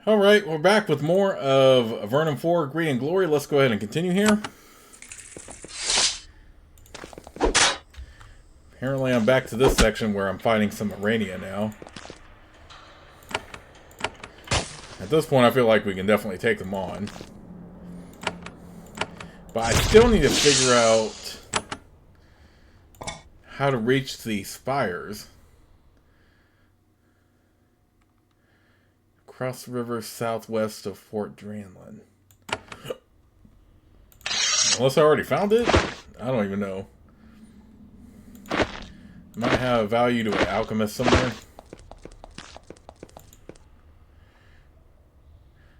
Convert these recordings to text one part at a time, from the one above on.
Alright, we're back with more of Avernum 4, Greed and Glory. Let's go ahead and continue here. Apparently I'm back to this section where I'm fighting some Arania now. At this point I feel like we can definitely take them on. But I still need to figure out how to reach the spires. Across the river southwest of Fort Dranlin. Unless I already found it? I don't even know. Might have value to an alchemist somewhere.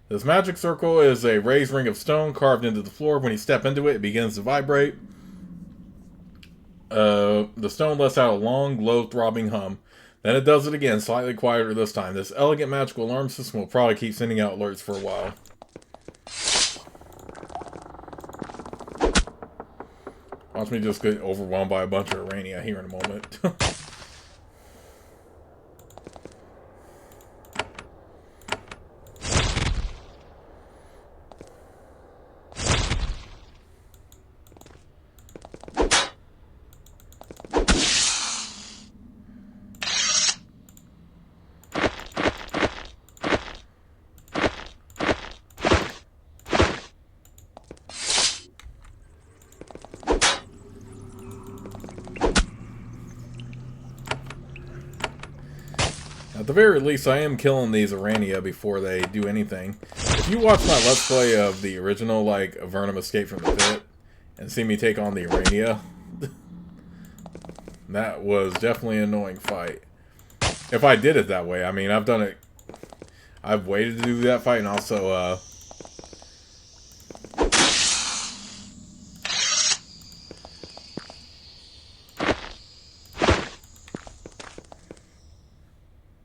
This magic circle is a raised ring of stone carved into the floor. When you step into it, it begins to vibrate. The stone lets out a long, low, throbbing hum. Then it does it again, slightly quieter this time. This elegant magical alarm system will probably keep sending out alerts for a while. Watch me just get overwhelmed by a bunch of Arania here in a moment. At the very least, I am killing these Arania before they do anything. If you watch my Let's Play of the original, like, Avernum Escape from the Pit, and see me take on the Arania, that was definitely an annoying fight. If I did it that way, I mean, I've done it... I've waited to do that fight, and also,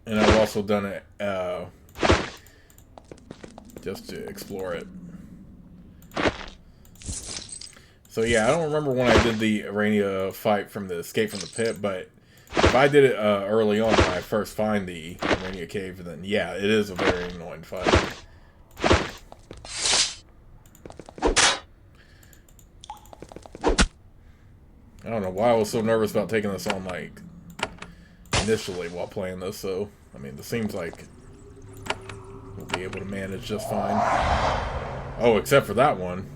and I've also done it, just to explore it. So yeah, I don't remember when I did the Arania fight from the Escape from the Pit, but if I did it early on when I first find the Arania Cave, then yeah, it is a very annoying fight. I don't know why I was so nervous about taking this on, like, initially while playing this, so, I mean, this seems like we'll be able to manage just fine. Oh, except for that one.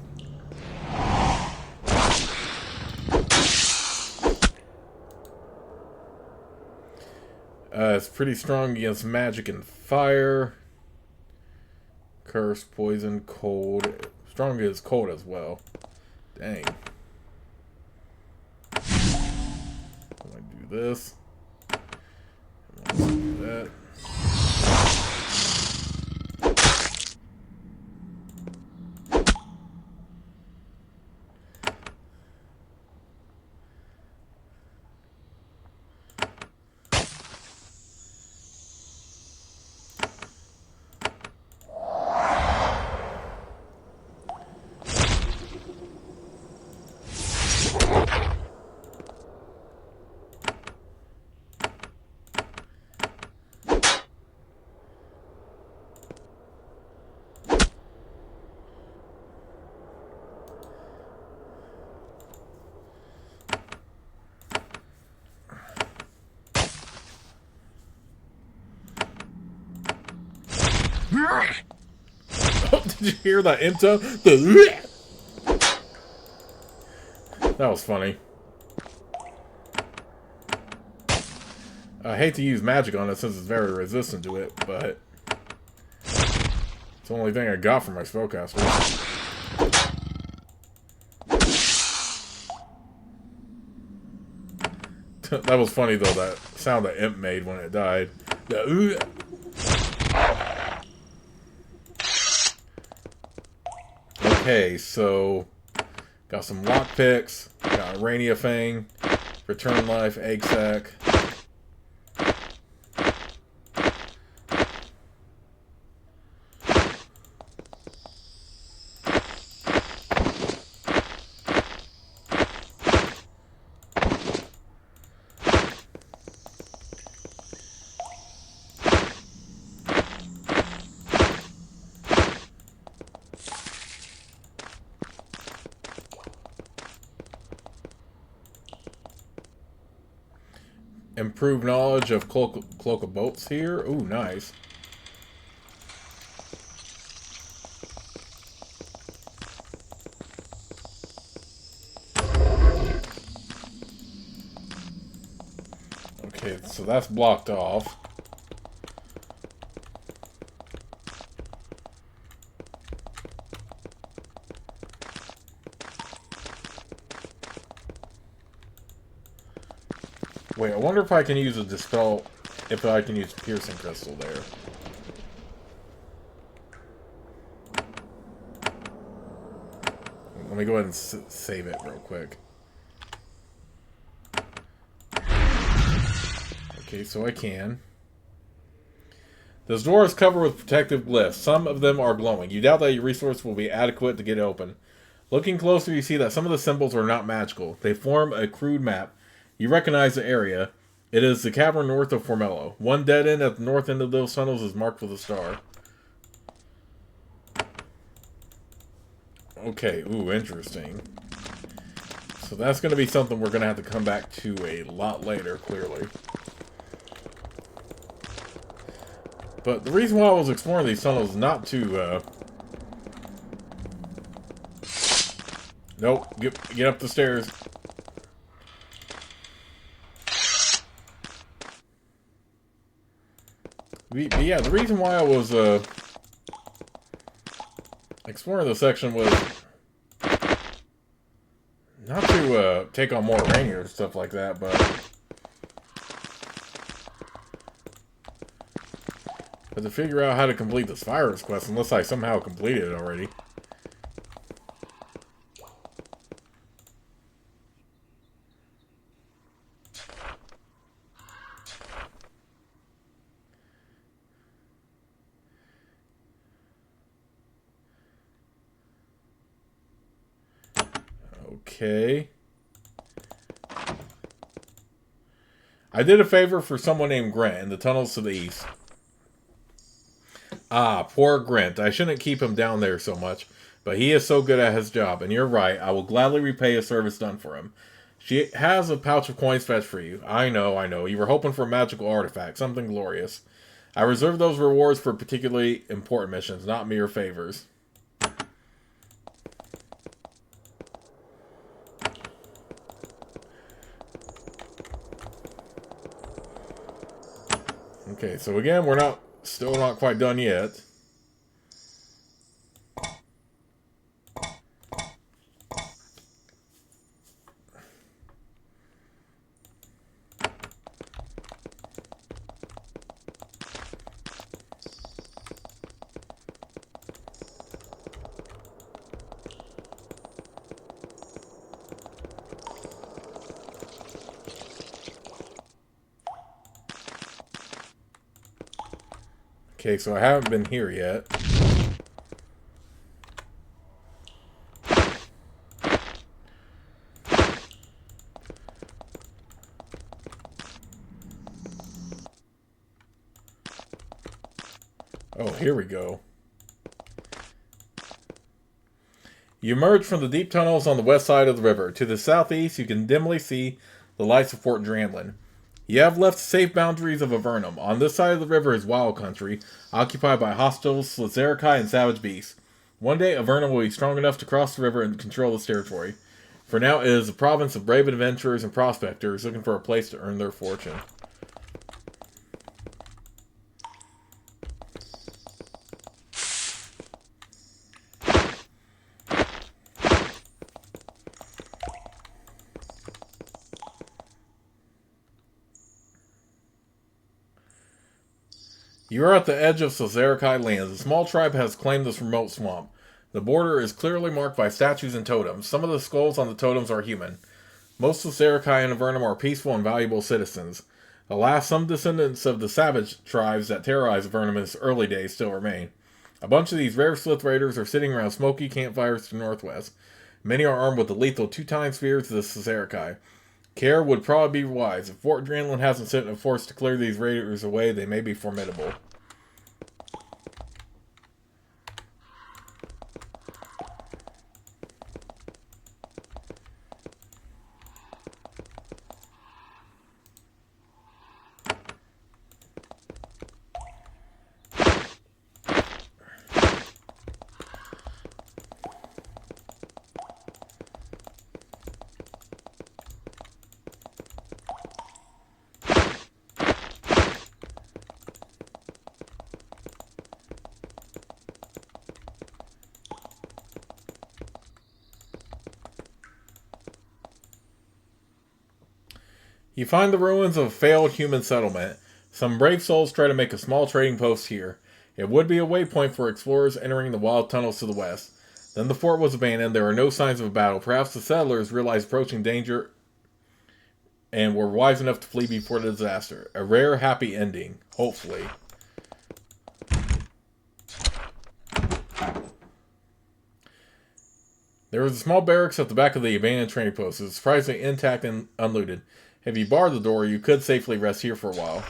It's pretty strong against magic and fire. Curse, poison, cold. Strong against cold as well. Dang. I'm gonna do this. I'm gonna do that. Oh, did you hear that into? That was funny. I hate to use magic on it since it's very resistant to it, but it's the only thing I got from my spellcaster. That was funny though, that sound that Imp made when it died. Okay, so got some lockpicks, got a Arania Fang, Return Life, Egg Sac. improved knowledge of cloak of boats here. Ooh, nice. Okay, so that's blocked off. Wait, I wonder if I can use a dispel, if I can use piercing crystal there. Let me go ahead and save it real quick. Okay, so I can. This door is covered with protective glyphs. Some of them are glowing. You doubt that your resource will be adequate to get it open. Looking closer, you see that some of the symbols are not magical. They form a crude map. You recognize the area. It is the cavern north of Formello. One dead end at the north end of those tunnels is marked with a star. Okay, ooh, interesting. So that's going to be something we're going to have to come back to a lot later, clearly. But the reason why I was exploring these tunnels is not to, Nope, get up the stairs. But yeah, the reason why I was, exploring this section was not to, take on more Rainier and stuff like that, but to figure out how to complete this virus quest, unless I somehow completed it already. Okay. I did a favor for someone named Grant in the tunnels to the east. Ah, poor Grant. I shouldn't keep him down there so much, but he is so good at his job, and you're right, I will gladly repay a service done for him. She has a pouch of coins fetched for you. I know. You were hoping for a magical artifact, something glorious. I reserve those rewards for particularly important missions, not mere favors. Okay, so again, we're still not quite done yet. Okay, so I haven't been here yet. Oh, here we go. You emerge from the deep tunnels on the west side of the river. To the southeast, you can dimly see the lights of Fort Drandlin. You have left the safe boundaries of Avernum. On this side of the river is wild country, occupied by hostile Slazerikai and savage beasts. One day, Avernum will be strong enough to cross the river and control this territory. For now, it is a province of brave adventurers and prospectors looking for a place to earn their fortune. You are at the edge of Slazerikai lands. A small tribe has claimed this remote swamp. The border is clearly marked by statues and totems. Some of the skulls on the totems are human. Most Slazerikai and Avernum are peaceful and valuable citizens. Alas, some descendants of the savage tribes that terrorized Avernum in its early days still remain. A bunch of these rare Slith raiders are sitting around smoky campfires to the northwest. Many are armed with the lethal two-time spears of the Slazerikai. Care would probably be wise. If Fort Drandlin hasn't sent a force to clear these raiders away, they may be formidable. You find the ruins of a failed human settlement. Some brave souls try to make a small trading post here. It would be a waypoint for explorers entering the wild tunnels to the west. Then the fort was abandoned. There are no signs of a battle. Perhaps the settlers realized approaching danger and were wise enough to flee before the disaster. A rare, happy ending. Hopefully. There was a small barracks at the back of the abandoned trading post. It was surprisingly intact and unlooted. If you barred the door, you could safely rest here for a while.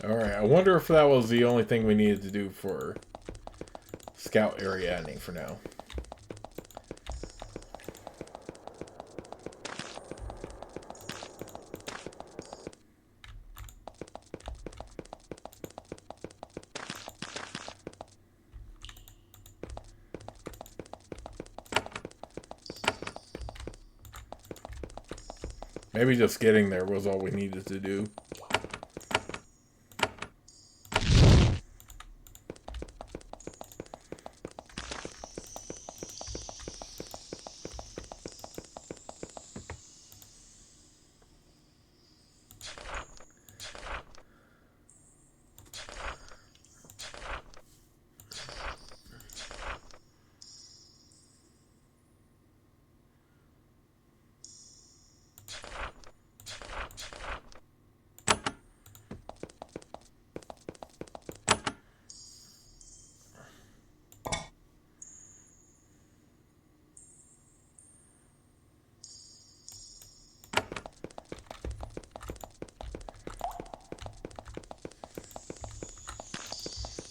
Alright, I wonder if that was the only thing we needed to do for scout area ending for now. Maybe just getting there was all we needed to do.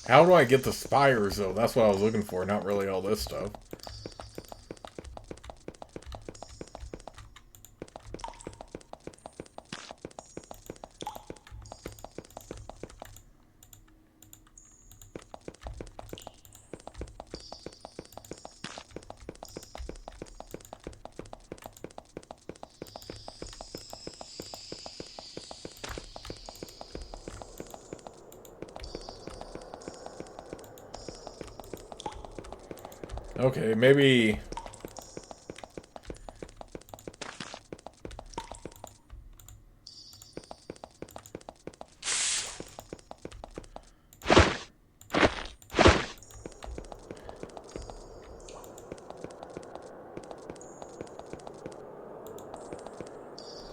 How do I get the spires, though? That's what I was looking for, not really all this stuff. Okay, maybe...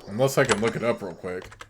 Unless I can look it up real quick.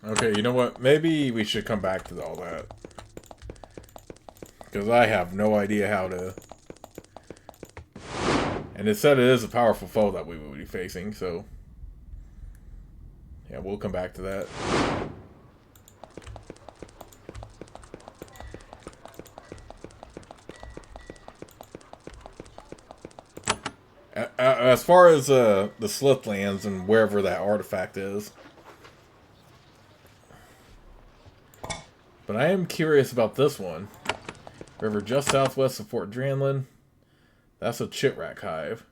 Okay, you know what? Maybe we should come back to all that. Because I have no idea how to... And it said it is a powerful foe that we will be facing, so... Yeah, we'll come back to that. As far as the Slithlands and wherever that artifact is. But I am curious about this one. River just southwest of Fort Dranlin. That's a Chitrak hive.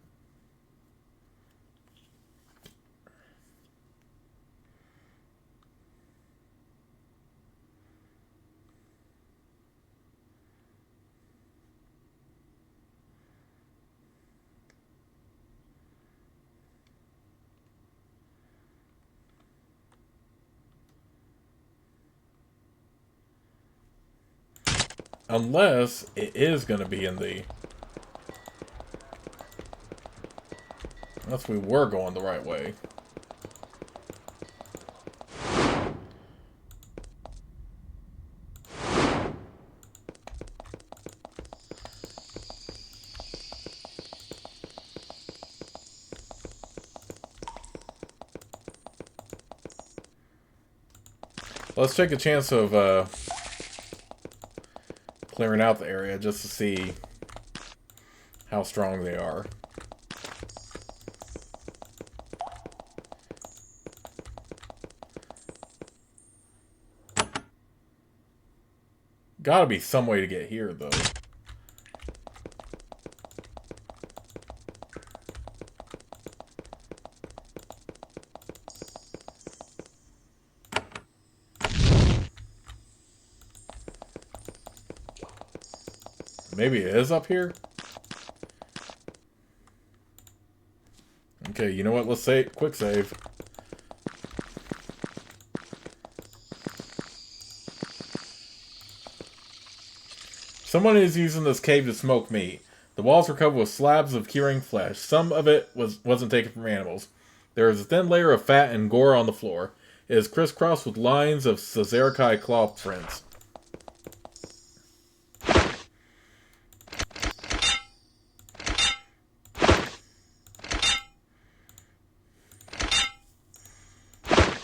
Unless it is going to be in the... Unless we were going the right way. Let's take a chance of clearing out the area just to see how strong they are. Gotta be some way to get here, though. Maybe it is up here? Okay, you know what? Let's say quick save. Someone is using this cave to smoke meat. The walls are covered with slabs of curing flesh. Some of it wasn't taken from animals. There is a thin layer of fat and gore on the floor. It is crisscrossed with lines of Caesaricae claw prints.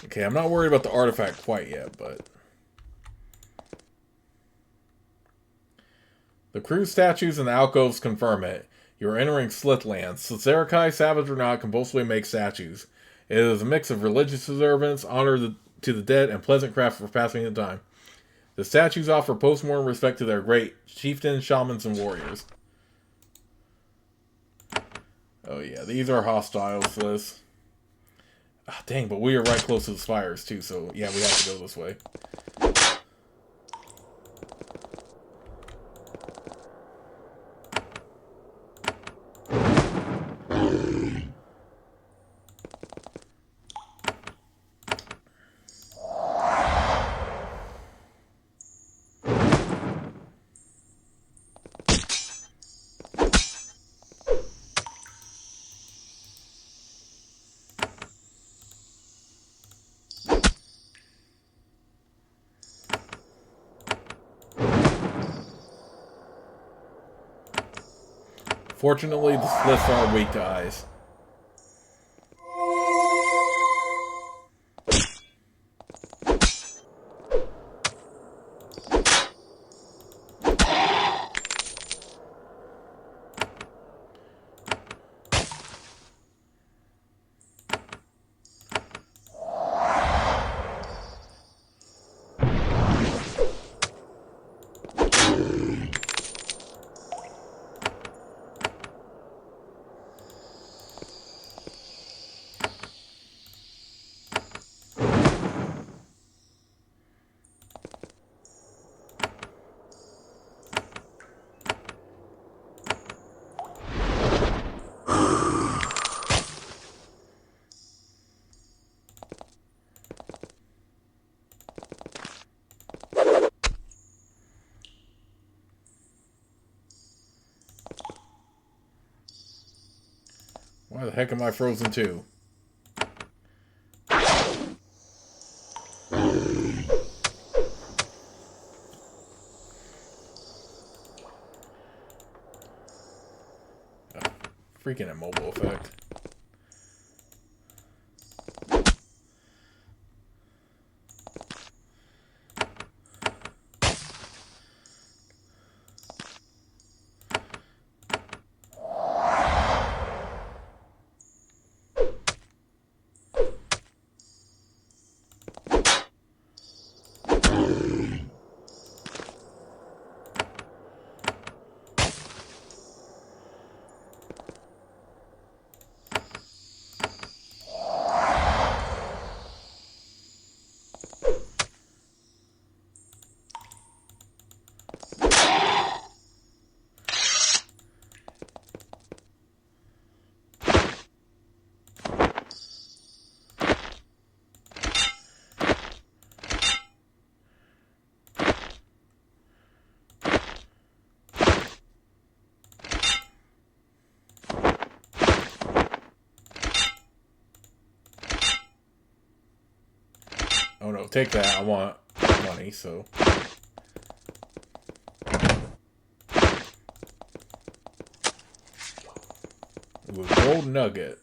Okay, I'm not worried about the artifact quite yet, but... The crude statues and the alcoves confirm it. You are entering Slithlands. Caesaricae, savage or not, compulsively make statues. It is a mix of religious observance, honor to the dead, and pleasant craft for passing the time. The statues offer post-mortem respect to their great chieftains, shamans, and warriors. Oh yeah, these are hostiles to this. Ah, dang, but we are right close to the spires too, so yeah, we have to go this way. Fortunately, the Sliths are weak to ice. Why the heck am I frozen too? freaking immobile effect. Oh no, take that. I want money, so. Ooh, gold nugget.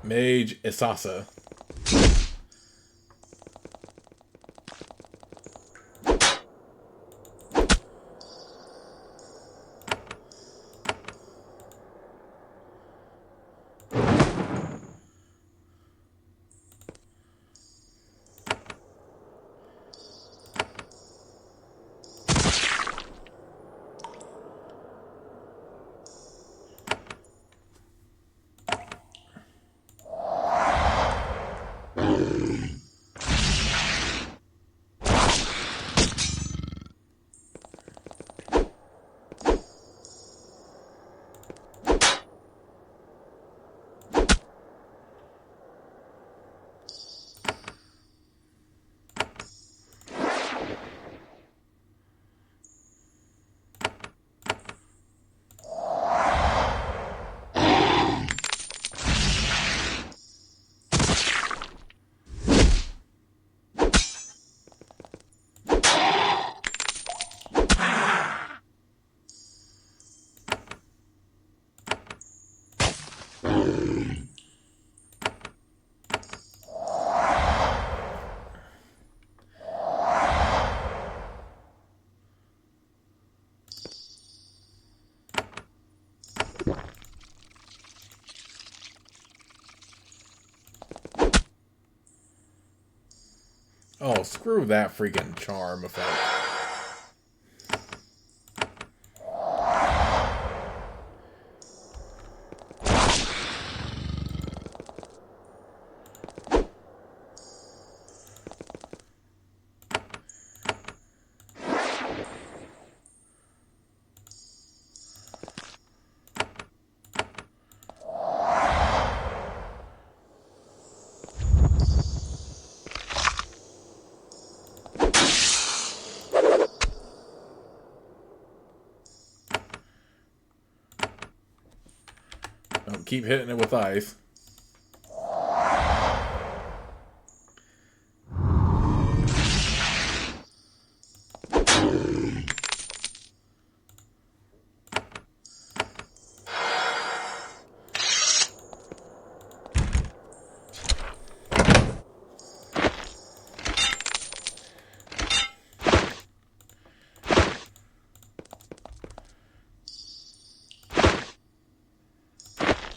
Mage Isasa. Oh, screw that freaking charm effect. Don't keep hitting it with ice.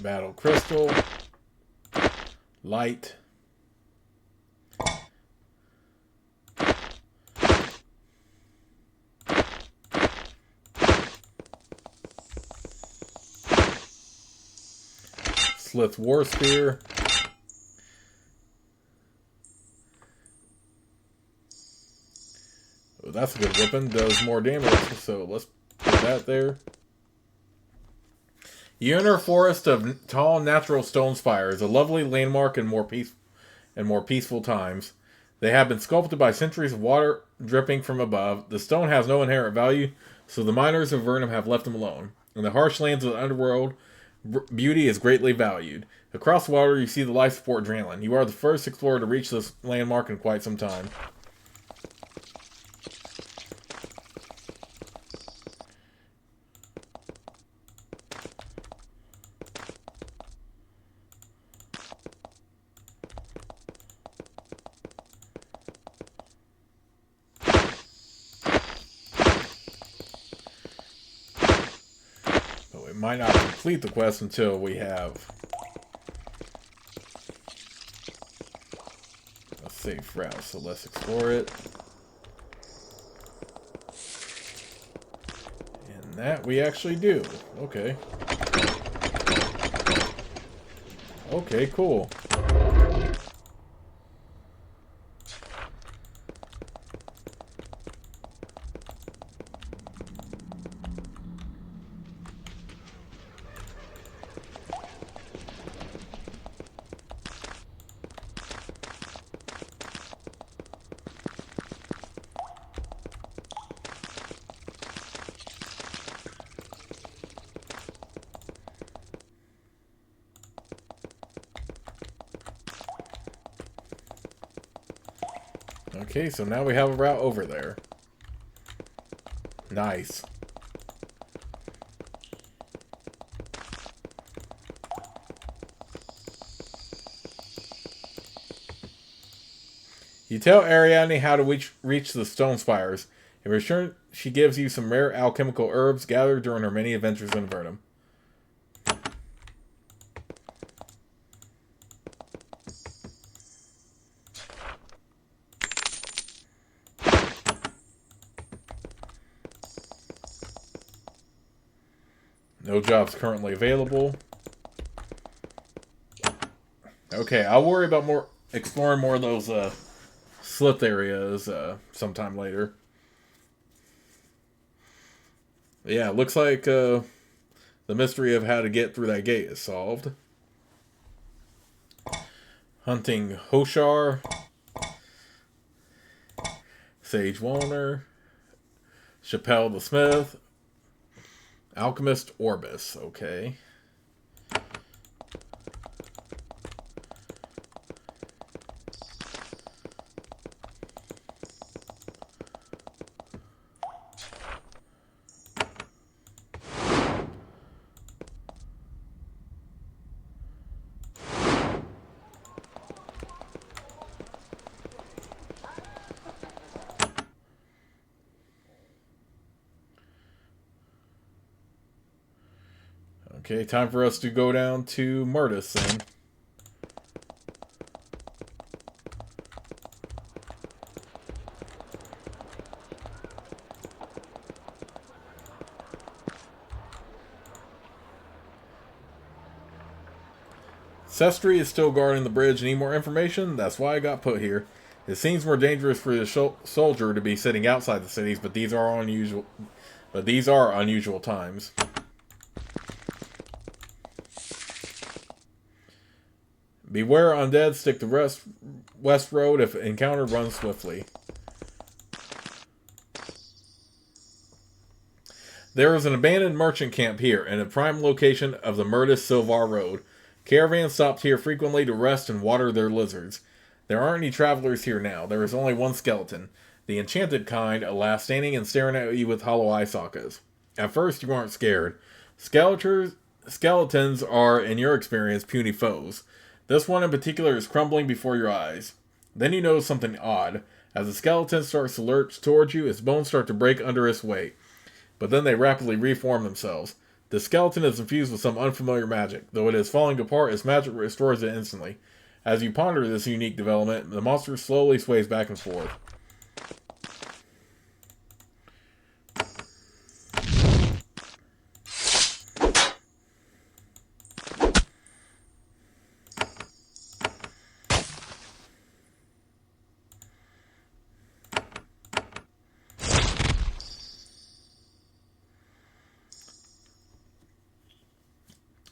Battle Crystal. Light. Slith War Spear. Oh, that's a good weapon. Does more damage, so let's put that there. You enter a forest of tall natural stone spires, a lovely landmark in more peaceful times. They have been sculpted by centuries of water dripping from above. The stone has no inherent value, so the miners of Avernum have left him alone. In the harsh lands of the underworld, beauty is greatly valued. Across the water, you see the life support adrenaline. You are the first explorer to reach this landmark in quite some time. Might not complete the quest until we have a safe route, so let's explore it. And that we actually do. Okay. Okay, cool. Okay, so now we have a route over there. Nice. You tell Ariadne how to reach the stone spires. In return, she gives you some rare alchemical herbs gathered during her many adventures in Avernum. No jobs currently available. Okay, I'll worry about exploring more of those slipped areas sometime later. Yeah, looks like the mystery of how to get through that gate is solved. Hunting Hoshar, Sage Walner, Chappelle the Smith, Alchemist Orbis, okay. Okay, time for us to go down to Mertis then. Sestri is still guarding the bridge. Need more information? That's why I got put here. It seems more dangerous for the soldier to be sitting outside the cities, but these are unusual. But these are unusual times. Beware undead. Stick to west road if encountered. Run swiftly. There is an abandoned merchant camp here, in a prime location of the Mertis-Silvar Road. Caravans stopped here frequently to rest and water their lizards. There aren't any travelers here now. There is only one skeleton. The enchanted kind, alas, standing and staring at you with hollow eye sockets. At first, you aren't scared. Skeletons are, in your experience, puny foes. This one in particular is crumbling before your eyes. Then you notice something odd. As the skeleton starts to lurch towards you, its bones start to break under its weight. But then they rapidly reform themselves. The skeleton is infused with some unfamiliar magic. Though it is falling apart, its magic restores it instantly. As you ponder this unique development, the monster slowly sways back and forth.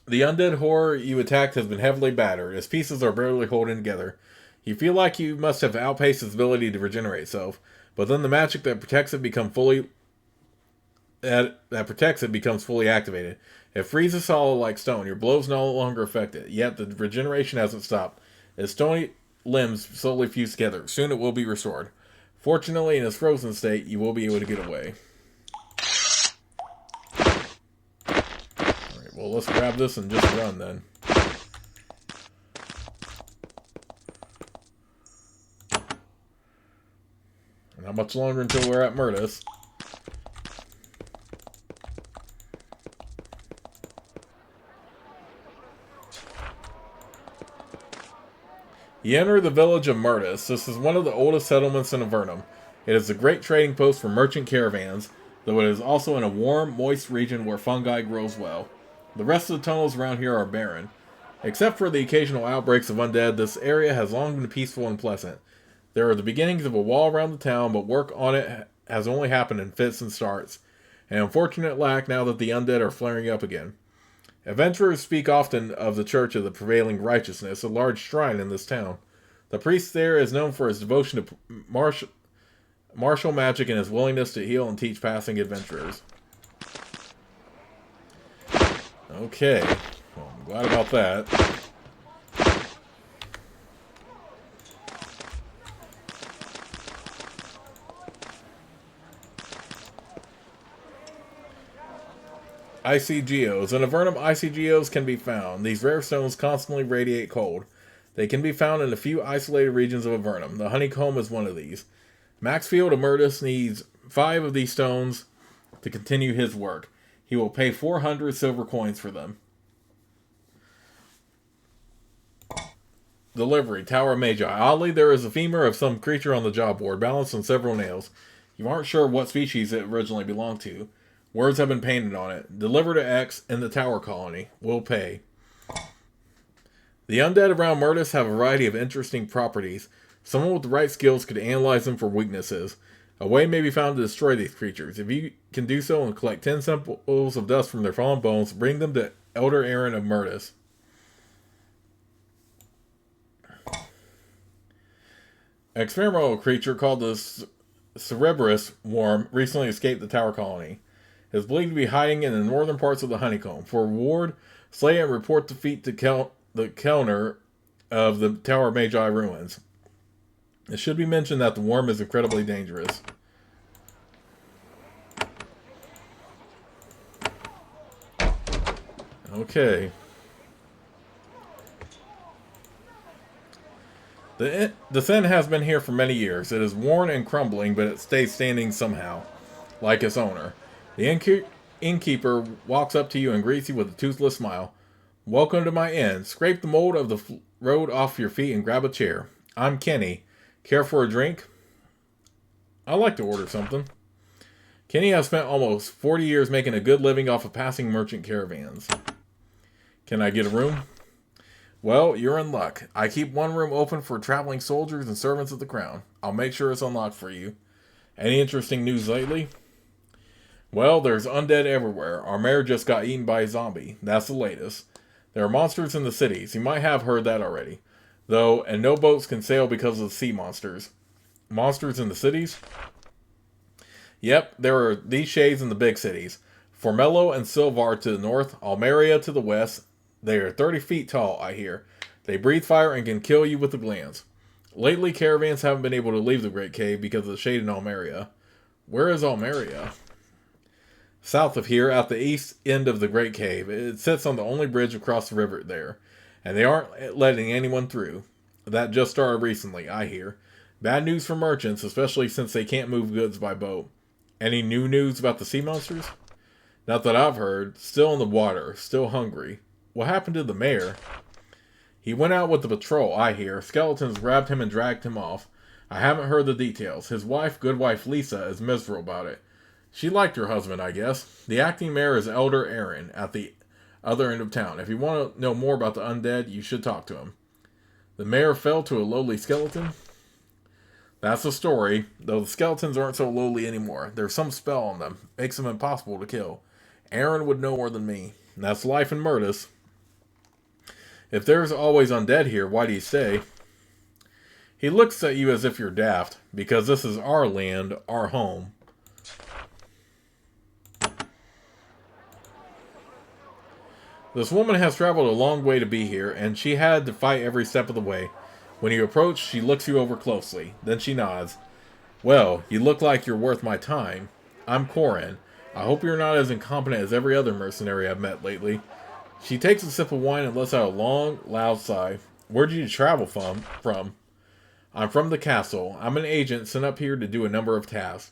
The undead horror you attacked has been heavily battered. Its pieces are barely holding together. You feel like you must have outpaced its ability to regenerate itself, but then the magic that protects it becomes fully that protects it becomes fully activated. It freezes solid like stone. Your blows no longer affect it. Yet the regeneration hasn't stopped. Its stony limbs slowly fuse together. Soon it will be restored. Fortunately, in its frozen state, you will be able to get away. Alright, well, let's grab this and just run then. Not much longer until we're at Mertis. You enter the village of Mertis. This is one of the oldest settlements in Avernum. It is a great trading post for merchant caravans, though it is also in a warm, moist region where fungi grows well. The rest of the tunnels around here are barren. Except for the occasional outbreaks of undead, this area has long been peaceful and pleasant. There are the beginnings of a wall around the town, but work on it has only happened in fits and starts. An unfortunate lack now that the undead are flaring up again. Adventurers speak often of the Church of the Prevailing Righteousness, a large shrine in this town. The priest there is known for his devotion to martial magic and his willingness to heal and teach passing adventurers. Okay, well, I'm glad about that. Icy geodes. In Avernum, icy geodes can be found. These rare stones constantly radiate cold. They can be found in a few isolated regions of Avernum. The honeycomb is one of these. Maxfield of Mertis needs 5 of these stones to continue his work. He will pay 400 silver coins for them. Delivery. Tower Magi. Oddly, there is a femur of some creature on the job board, balanced on several nails. You aren't sure what species it originally belonged to. Words have been painted on it. Deliver to X in the Tower Colony. Will pay. The undead around Mertis have a variety of interesting properties. Someone with the right skills could analyze them for weaknesses. A way may be found to destroy these creatures. If you can do so and collect 10 samples of dust from their fallen bones, bring them to Elder Aaron of Mertis. An experimental creature called the Cerebrus worm recently escaped the Tower Colony. It is believed to be hiding in the northern parts of the honeycomb. For reward, slay and report defeat to the Kellner of the Tower Magi ruins. It should be mentioned that the worm is incredibly dangerous. Okay. The inn has been here for many years. It is worn and crumbling, but it stays standing somehow, like its owner. The innkeeper walks up to you and greets you with a toothless smile. Welcome to my inn. Scrape the mold of the road off your feet and grab a chair. I'm Kenny. Care for a drink? I'd like to order something. Kenny has spent almost 40 years making a good living off of passing merchant caravans. Can I get a room? Well, you're in luck. I keep one room open for traveling soldiers and servants of the crown. I'll make sure it's unlocked for you. Any interesting news lately? Well, there's undead everywhere. Our mayor just got eaten by a zombie. That's the latest. There are monsters in the cities. You might have heard that already. Though, and no boats can sail because of the sea monsters. Monsters in the cities? Yep, there are these shades in the big cities. Formello and Silvar to the north, Almeria to the west. They are 30 feet tall, I hear. They breathe fire and can kill you with a glance. Lately, caravans haven't been able to leave the Great Cave because of the shade in Almeria. Where is Almeria? South of here, at the east end of the Great Cave. It sits on the only bridge across the river there. And they aren't letting anyone through. That just started recently, I hear. Bad news for merchants, especially since they can't move goods by boat. Any new news about the sea monsters? Not that I've heard. Still in the water. Still hungry. What happened to the mayor? He went out with the patrol, I hear. Skeletons grabbed him and dragged him off. I haven't heard the details. His wife, good wife Lisa, is miserable about it. She liked her husband, I guess. The acting mayor is Elder Aaron, at the other end of town. If you want to know more about the undead, you should talk to him. The mayor fell to a lowly skeleton? That's the story, though the skeletons aren't so lowly anymore. There's some spell on them. Makes them impossible to kill. Aaron would know more than me. That's life in Mertis. If there's always undead here, why do you stay? He looks at you as if you're daft, because this is our land, our home. This woman has traveled a long way to be here, and she had to fight every step of the way. When you approach, she looks you over closely. Then she nods. Well, you look like you're worth my time. I'm Corin. I hope you're not as incompetent as every other mercenary I've met lately. She takes a sip of wine and lets out a long, loud sigh. Where did you travel from? I'm from the castle. I'm an agent sent up here to do a number of tasks.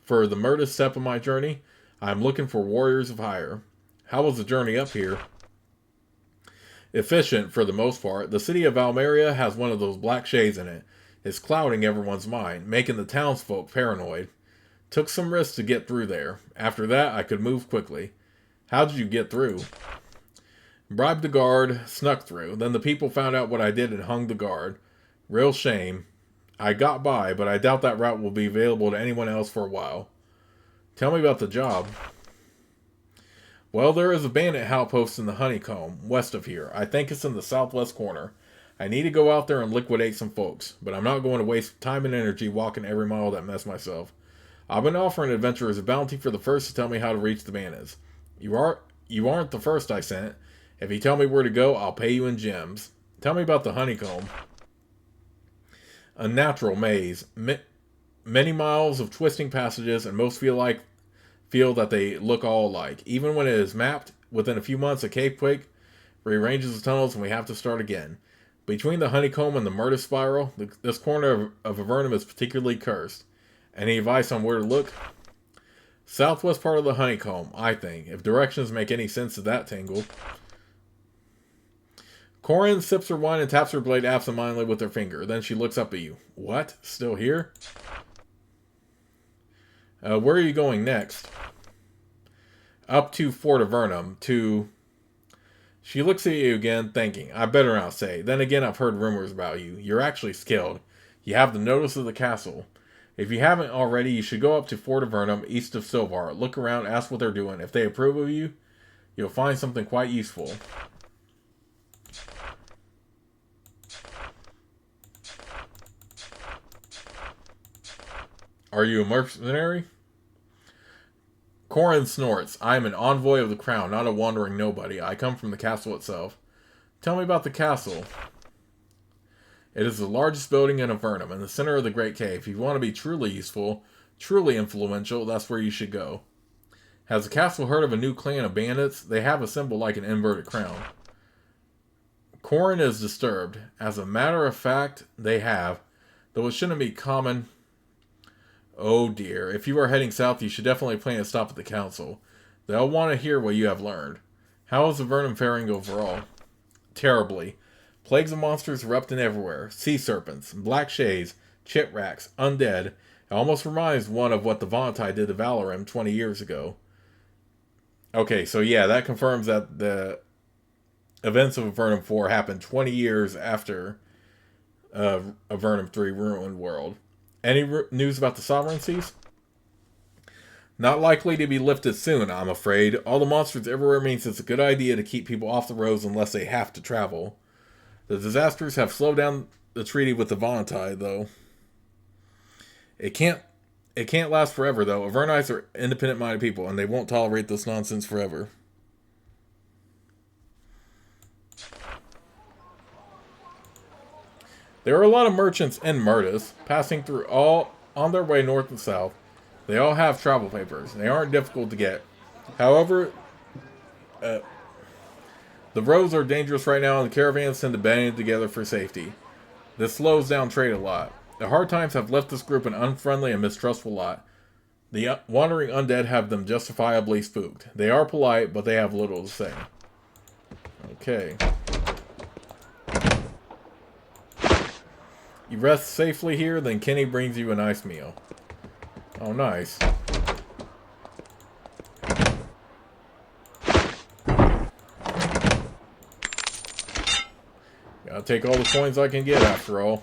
For the Mertis step of my journey, I'm looking for warriors of hire. How was the journey up here? Efficient, for the most part. The city of Almeria has one of those black shades in it. It's clouding everyone's mind, making the townsfolk paranoid. Took some risks to get through there. After that, I could move quickly. How did you get through? Bribed the guard, snuck through. Then the people found out what I did and hung the guard. Real shame. I got by, but I doubt that route will be available to anyone else for a while. Tell me about the job. Well, there is a bandit outpost in the Honeycomb, west of here. I think it's in the southwest corner. I need to go out there and liquidate some folks, but I'm not going to waste time and energy walking every mile of that mess myself. I've been offering adventurers a bounty for the first to tell me how to reach the bandits. You aren't the first I sent. If you tell me where to go, I'll pay you in gems. Tell me about the Honeycomb. A natural maze. Many miles of twisting passages, and most feel that they look all alike. Even when it is mapped, within a few months a cavequake rearranges the tunnels and we have to start again. Between the Honeycomb and the Mertis spiral, this corner of Avernum is particularly cursed. Any advice on where to look? Southwest part of the Honeycomb, I think, if directions make any sense to that tangle. Corin sips her wine and taps her blade absentmindedly with her finger. Then she looks up at you. What? Still here? Where are you going next? Up to Fort Avernum, to... She looks at you again, thinking, I better not say. Then again, I've heard rumors about you. You're actually skilled. You have the notice of the castle. If you haven't already, you should go up to Fort Avernum, east of Silvar. Look around, ask what they're doing. If they approve of you, you'll find something quite useful. Are you a mercenary? Corin snorts. I am an envoy of the crown, not a wandering nobody. I come from the castle itself. Tell me about the castle. It is the largest building in Avernum, in the center of the Great Cave. If you want to be truly useful, truly influential, that's where you should go. Has the castle heard of a new clan of bandits? They have a symbol like an inverted crown. Corin is disturbed. As a matter of fact, they have, though it shouldn't be common. Oh dear, if you are heading south, you should definitely plan to stop at the council. They'll want to hear what you have learned. How is Avernum faring overall? Terribly. Plagues of monsters erupting everywhere. Sea serpents, black shades, chitracks, undead. It almost reminds one of what the Vontai did to Valorim 20 years ago. Okay, so yeah, that confirms that the events of Avernum 4 happened 20 years after Avernum 3 Ruined World. Any news about the sovereignties? Not likely to be lifted soon, I'm afraid. All the monsters everywhere means it's a good idea to keep people off the roads unless they have to travel. The disasters have slowed down the treaty with the Vontai, though. It can't last forever, though. Avernites are independent-minded people, and they won't tolerate this nonsense forever. There are a lot of merchants in Mertis, passing through all on their way north and south. They all have travel papers. They aren't difficult to get. However, the roads are dangerous right now, and the caravans tend to band together for safety. This slows down trade a lot. The hard times have left this group an unfriendly and mistrustful lot. The wandering undead have them justifiably spooked. They are polite, but they have little to say. Okay. You rest safely here, then Kenny brings you a nice meal. Oh, nice. Gotta take all the coins I can get, after all.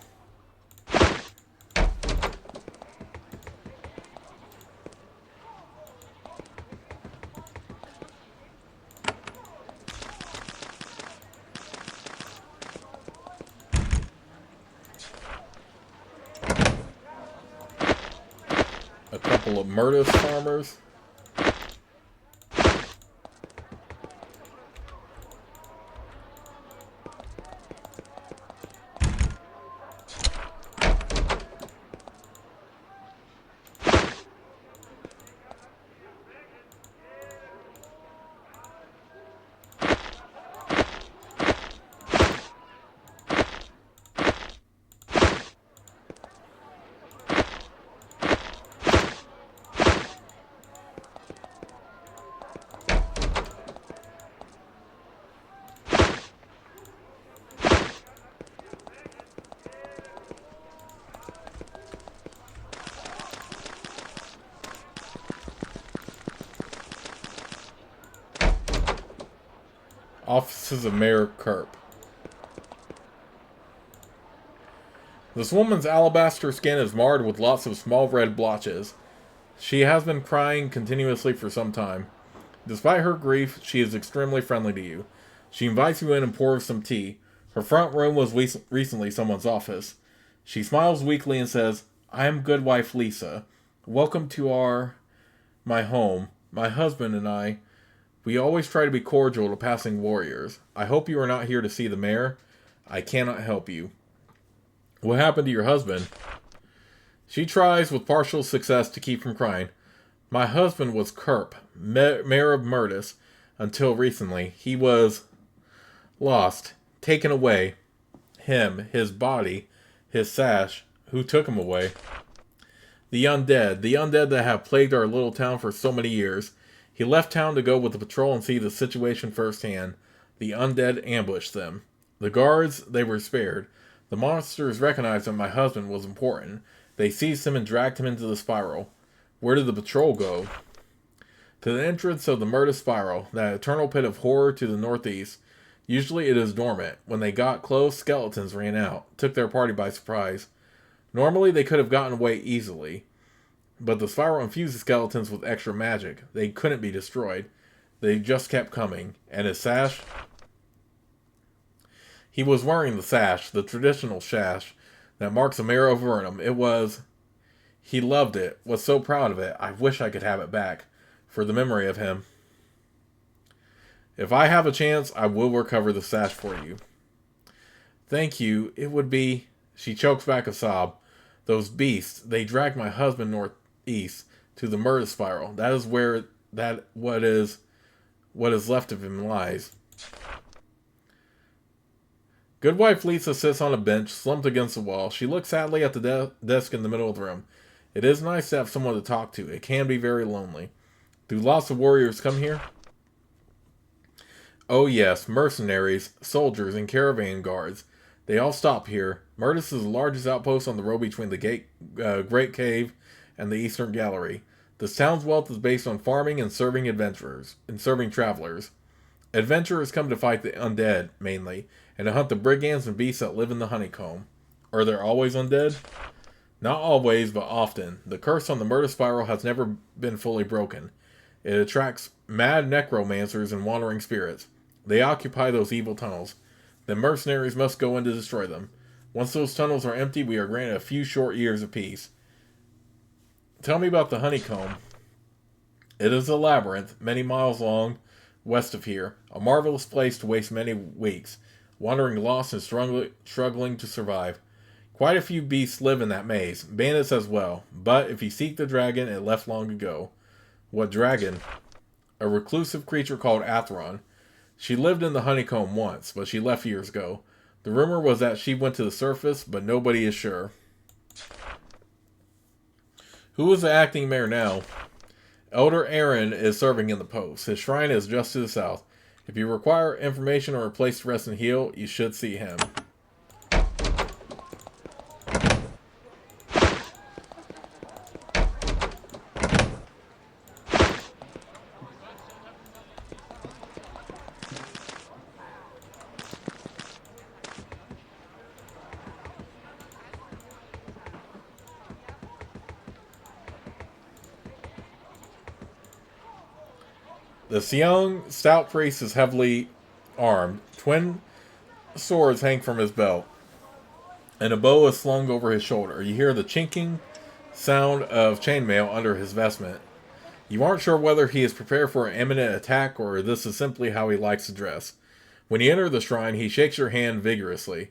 A couple of Mertis farmers. Offices of Mayor Kerp. This woman's alabaster skin is marred with lots of small red blotches. She has been crying continuously for some time. Despite her grief, she is extremely friendly to you. She invites you in and pours some tea. Her front room was recently someone's office. She smiles weakly and says, "I am good wife Lisa. Welcome to my home. My husband and I, we always try to be cordial to passing warriors. I hope you are not here to see the mayor. I cannot help you." "What happened to your husband?" She tries with partial success to keep from crying. "My husband was Kerp, mayor of Mertis, until recently. He was lost, taken away. Him, his body, his sash. Who took him away?" The undead that have plagued our little town for so many years. He left town to go with the patrol and see the situation firsthand. The undead ambushed them. The guards, they were spared. The monsters recognized that my husband was important. They seized him and dragged him into the spiral. Where did the patrol go? To the entrance of the Mertis spiral, that eternal pit of horror to the northeast. Usually it is dormant. When they got close, skeletons ran out, took their party by surprise. Normally they could have gotten away easily, but the spiral infused the skeletons with extra magic. They couldn't be destroyed. They just kept coming. And his sash? He was wearing the sash, the traditional sash, that marks the mayor of Avernum. He loved it, was so proud of it. I wish I could have it back, for the memory of him. If I have a chance, I will recover the sash for you. Thank you. It would be... She chokes back a sob. Those beasts, they dragged my husband northeast to the Mertis spiral. That is where what is left of him lies. Good wife Lisa sits on a bench, slumped against the wall. She looks sadly at the desk in the middle of the room. It is nice to have someone to talk to. It can be very lonely. Do lots of warriors come here? Oh yes, mercenaries, soldiers, and caravan guards. They all stop here. Mertis is the largest outpost on the road between the Great Cave and the Eastern Gallery. This town's wealth is based on farming and serving travelers. Adventurers come to fight the undead, mainly, and to hunt the brigands and beasts that live in the honeycomb. Are there always undead? Not always, but often. The curse on the Mertis spiral has never been fully broken. It attracts mad necromancers and wandering spirits. They occupy those evil tunnels. The mercenaries must go in to destroy them. Once those tunnels are empty, we are granted a few short years of peace. Tell me about the honeycomb. It is a labyrinth, many miles long, west of here. A marvelous place to waste many weeks, wandering lost and struggling to survive. Quite a few beasts live in that maze, bandits as well. But if you seek the dragon, it left long ago. What dragon? A reclusive creature called Avernum. She lived in the honeycomb once, but she left years ago. The rumor was that she went to the surface, but nobody is sure. Who is the acting mayor now? Elder Aaron is serving in the post. His shrine is just to the south. If you require information or a place to rest and heal, you should see him. This young, stout priest is heavily armed. Twin swords hang from his belt, and a bow is slung over his shoulder. You hear the chinking sound of chainmail under his vestment. You aren't sure whether he is prepared for an imminent attack or this is simply how he likes to dress. When you enter the shrine, he shakes your hand vigorously.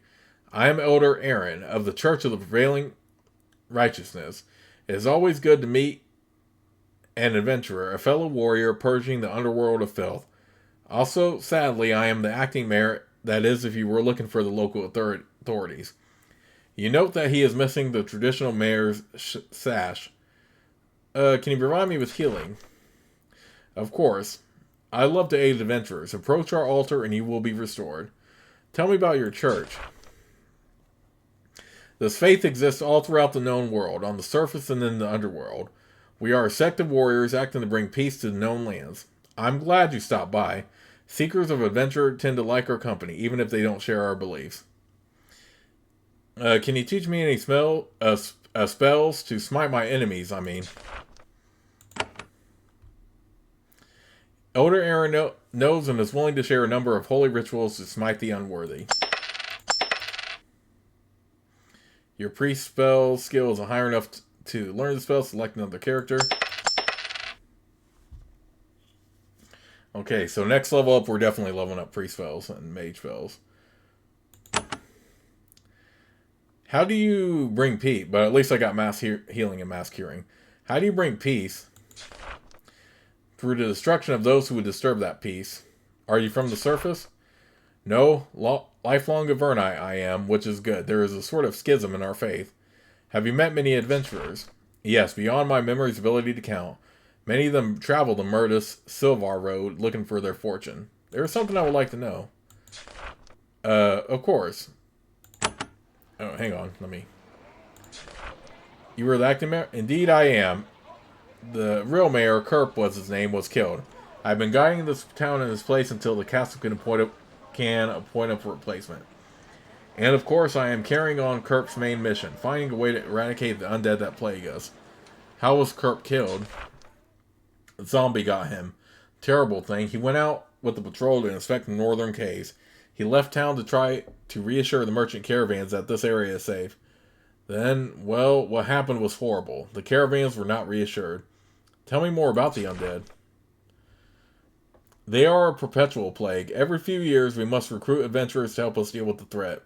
I am Elder Aaron, of the Church of the Prevailing Righteousness. It is always good to meet an adventurer, a fellow warrior purging the underworld of filth. Also, sadly, I am the acting mayor, that is, if you were looking for the local authorities. You note that he is missing the traditional mayor's sash. Can you provide me with healing? Of course. I love to aid adventurers. Approach our altar and you will be restored. Tell me about your church. This faith exists all throughout the known world, on the surface and in the underworld. We are a sect of warriors acting to bring peace to the known lands. I'm glad you stopped by. Seekers of adventure tend to like our company, even if they don't share our beliefs. Can you teach me any spells to smite my enemies, I mean? Elder Aaron knows and is willing to share a number of holy rituals to smite the unworthy. Your priest spell skill is higher enough to learn the spell. Select another character. Okay, so next level up, we're definitely leveling up priest spells and mage spells. How do you bring peace? But at least I got mass healing and mass curing. How do you bring peace? Through the destruction of those who would disturb that peace. Are you from the surface? No, lifelong Avernum I am, which is good. There is a sort of schism in our faith. Have you met many adventurers? Yes, beyond my memory's ability to count. Many of them travel the Mertis Silvar Road looking for their fortune. There is something I would like to know. Of course. Oh, hang on. You were the acting mayor? Indeed I am. The real mayor, Kerp was his name, was killed. I've been guiding this town in his place until the castle can appoint a replacement. And of course I am carrying on Kerp's main mission, finding a way to eradicate the undead that plague us. How was Kerp killed? A zombie got him. Terrible thing. He went out with the patrol to inspect the northern caves. He left town to try to reassure the merchant caravans that this area is safe. Then, well, what happened was horrible. The caravans were not reassured. Tell me more about the undead. They are a perpetual plague. Every few years we must recruit adventurers to help us deal with the threat.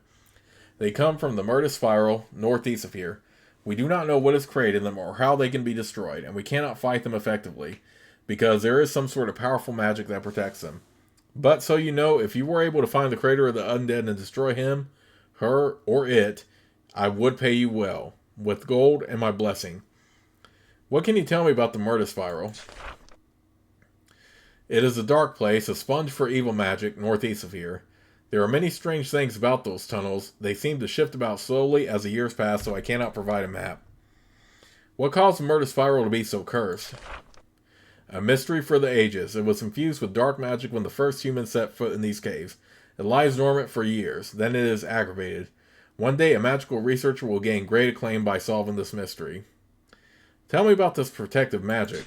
They come from the Mertis spiral, northeast of here. We do not know what has created them or how they can be destroyed, and we cannot fight them effectively, because there is some sort of powerful magic that protects them. But so you know, if you were able to find the creator of the undead and destroy him, her, or it, I would pay you well, with gold and my blessing. What can you tell me about the Mertis spiral? It is a dark place, a sponge for evil magic, northeast of here. There are many strange things about those tunnels. They seem to shift about slowly as the years pass, so I cannot provide a map. What caused the Mertis spiral to be so cursed? A mystery for the ages. It was infused with dark magic when the first humans set foot in these caves. It lies dormant for years, then it is aggravated. One day a magical researcher will gain great acclaim by solving this mystery. Tell me about this protective magic.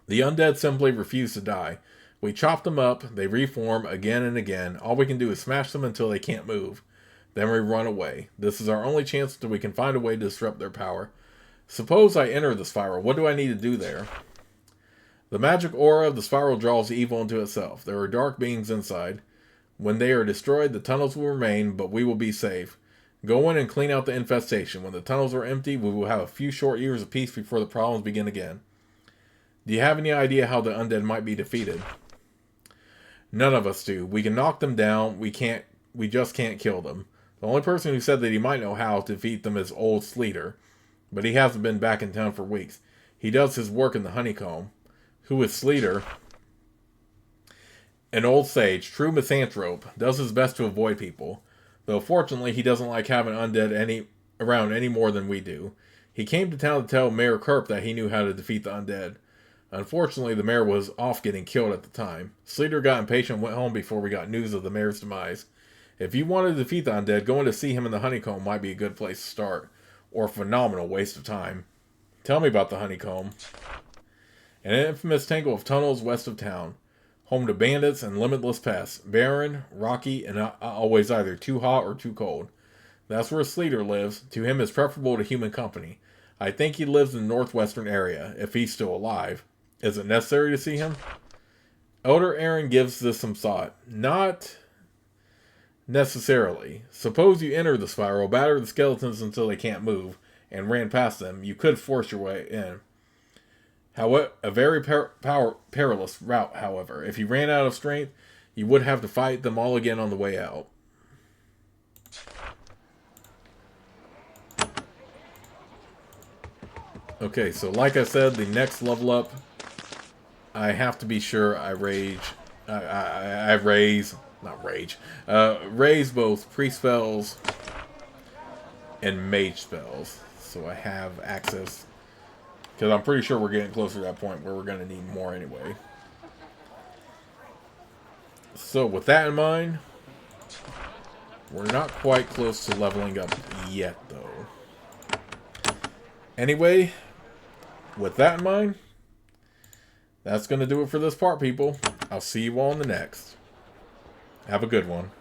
The undead simply refuse to die. We chop them up, they reform again and again. All we can do is smash them until they can't move. Then we run away. This is our only chance until we can find a way to disrupt their power. Suppose I enter the spiral. What do I need to do there? The magic aura of the spiral draws evil into itself. There are dark beings inside. When they are destroyed, the tunnels will remain, but we will be safe. Go in and clean out the infestation. When the tunnels are empty, we will have a few short years of peace before the problems begin again. Do you have any idea how the undead might be defeated? None of us do. We can knock them down. We just can't kill them. The only person who said that he might know how to defeat them is old Sleater, but he hasn't been back in town for weeks. He does his work in the honeycomb. Who is Sleater? An old sage, true misanthrope, does his best to avoid people. Though fortunately he doesn't like having undead around any more than we do. He came to town to tell Mayor Kerp that he knew how to defeat the undead. Unfortunately, the mayor was off getting killed at the time. Sleater got impatient and went home before we got news of the mayor's demise. If you want to defeat the undead, going to see him in the honeycomb might be a good place to start. Or a phenomenal waste of time. Tell me about the honeycomb. An infamous tangle of tunnels west of town. Home to bandits and limitless pests. Barren, rocky, and always either too hot or too cold. That's where Sleater lives. To him is preferable to human company. I think he lives in the northwestern area, if he's still alive. Is it necessary to see him? Elder Aaron gives this some thought. Not necessarily. Suppose you enter the spiral, batter the skeletons until they can't move, and ran past them. You could force your way in. However, a very perilous route, however. If you ran out of strength, you would have to fight them all again on the way out. Okay, so like I said, the next level up, I have to be sure I raise both priest spells and mage spells, so I have access, because I'm pretty sure we're getting closer to that point where we're going to need more anyway. So with that in mind, we're not quite close to leveling up yet, though. Anyway, with that in mind, that's going to do it for this part, people. I'll see you all in the next. Have a good one.